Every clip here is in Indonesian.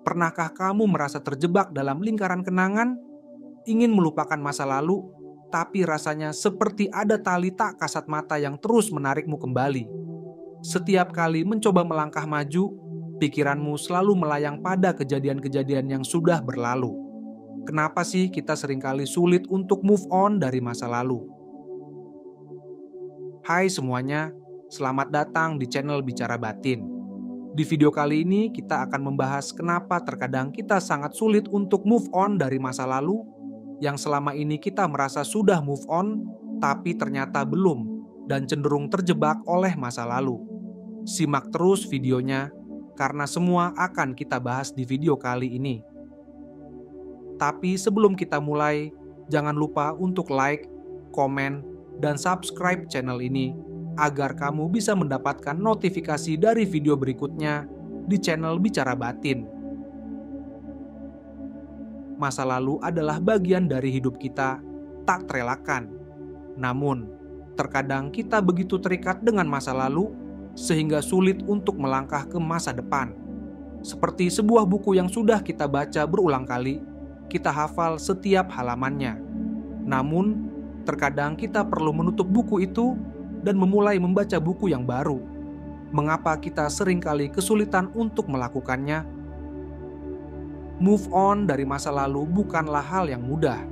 Pernahkah kamu merasa terjebak dalam lingkaran kenangan, ingin melupakan masa lalu, tapi rasanya seperti ada tali tak kasat mata yang terus menarikmu kembali? Setiap kali mencoba melangkah maju, pikiranmu selalu melayang pada kejadian-kejadian yang sudah berlalu. Kenapa sih kita seringkali sulit untuk move on dari masa lalu? Hai semuanya, selamat datang di channel Bicara Batin. Di video kali ini kita akan membahas kenapa terkadang kita sangat sulit untuk move on dari masa lalu yang selama ini kita merasa sudah move on, tapi ternyata belum dan cenderung terjebak oleh masa lalu. Simak terus videonya, karena semua akan kita bahas di video kali ini. Tapi sebelum kita mulai, jangan lupa untuk like, komen, dan subscribe channel ini agar kamu bisa mendapatkan notifikasi dari video berikutnya di channel Bicara Batin. Masa lalu adalah bagian dari hidup kita, tak terelakkan. Namun, terkadang kita begitu terikat dengan masa lalu, sehingga sulit untuk melangkah ke masa depan. Seperti sebuah buku yang sudah kita baca berulang kali, kita hafal setiap halamannya. Namun, terkadang kita perlu menutup buku itu dan memulai membaca buku yang baru. Mengapa kita seringkali kesulitan untuk melakukannya? Move on dari masa lalu bukanlah hal yang mudah.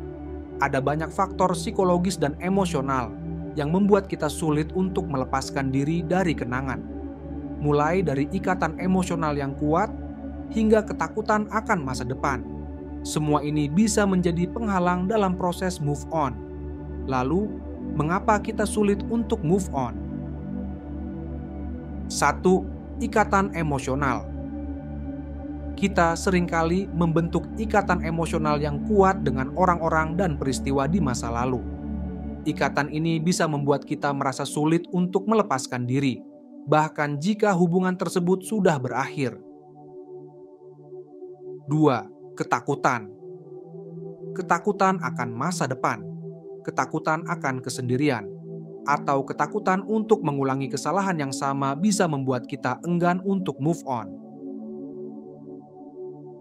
Ada banyak faktor psikologis dan emosional yang membuat kita sulit untuk melepaskan diri dari kenangan. Mulai dari ikatan emosional yang kuat hingga ketakutan akan masa depan. Semua ini bisa menjadi penghalang dalam proses move on. Lalu, mengapa kita sulit untuk move on? 1. Ikatan emosional. Kita seringkali membentuk ikatan emosional yang kuat dengan orang-orang dan peristiwa di masa lalu. Ikatan ini bisa membuat kita merasa sulit untuk melepaskan diri, bahkan jika hubungan tersebut sudah berakhir. 2. Ketakutan. Ketakutan akan masa depan, ketakutan akan kesendirian, atau ketakutan untuk mengulangi kesalahan yang sama bisa membuat kita enggan untuk move on.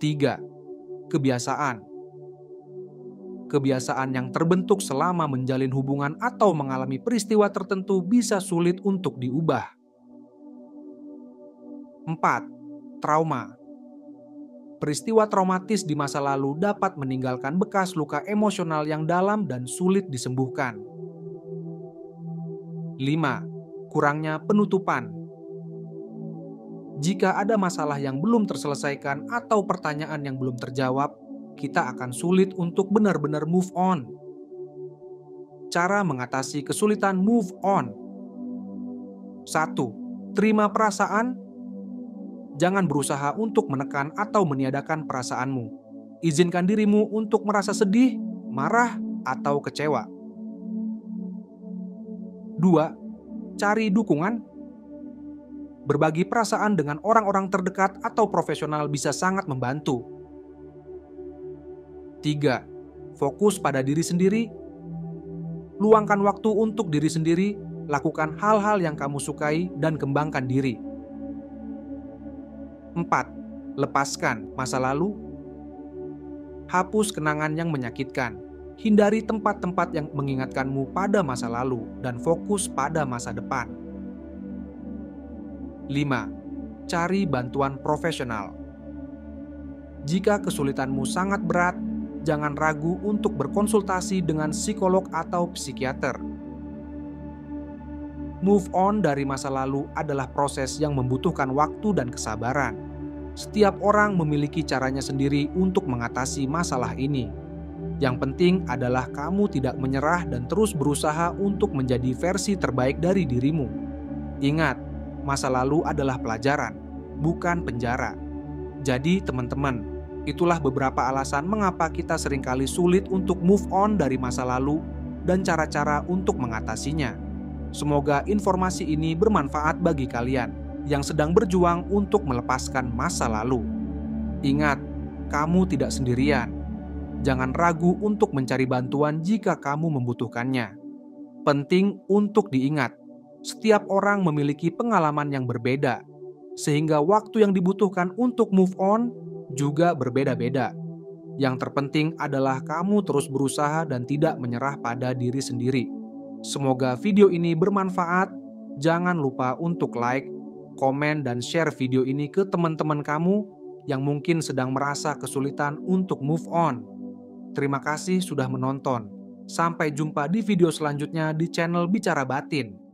3. Kebiasaan. Kebiasaan yang terbentuk selama menjalin hubungan atau mengalami peristiwa tertentu bisa sulit untuk diubah. 4. Trauma. Peristiwa traumatis di masa lalu dapat meninggalkan bekas luka emosional yang dalam dan sulit disembuhkan. 5. Kurangnya penutupan. Jika ada masalah yang belum terselesaikan atau pertanyaan yang belum terjawab, kita akan sulit untuk benar-benar move on. Cara mengatasi kesulitan move on. 1. Terima perasaan. Jangan berusaha untuk menekan atau meniadakan perasaanmu. Izinkan dirimu untuk merasa sedih, marah, atau kecewa. 2. Cari dukungan. Berbagi perasaan dengan orang-orang terdekat atau profesional bisa sangat membantu. 3. Fokus pada diri sendiri. Luangkan waktu untuk diri sendiri, lakukan hal-hal yang kamu sukai dan kembangkan diri. 4. Lepaskan masa lalu. Hapus kenangan yang menyakitkan. Hindari tempat-tempat yang mengingatkanmu pada masa lalu dan fokus pada masa depan. 5. Cari bantuan profesional. Jika kesulitanmu sangat berat, jangan ragu untuk berkonsultasi dengan psikolog atau psikiater. Move on dari masa lalu adalah proses yang membutuhkan waktu dan kesabaran. Setiap orang memiliki caranya sendiri untuk mengatasi masalah ini. Yang penting adalah kamu tidak menyerah dan terus berusaha untuk menjadi versi terbaik dari dirimu. Ingat, masa lalu adalah pelajaran, bukan penjara. Jadi teman-teman, itulah beberapa alasan mengapa kita seringkali sulit untuk move on dari masa lalu dan cara-cara untuk mengatasinya. Semoga informasi ini bermanfaat bagi kalian yang sedang berjuang untuk melepaskan masa lalu. Ingat, kamu tidak sendirian. Jangan ragu untuk mencari bantuan jika kamu membutuhkannya. Penting untuk diingat, setiap orang memiliki pengalaman yang berbeda, sehingga waktu yang dibutuhkan untuk move on juga berbeda-beda. Yang terpenting adalah kamu terus berusaha dan tidak menyerah pada diri sendiri. Semoga video ini bermanfaat. Jangan lupa untuk like, komen, dan share video ini ke teman-teman kamu yang mungkin sedang merasa kesulitan untuk move on. Terima kasih sudah menonton. Sampai jumpa di video selanjutnya di channel Bicara Batin.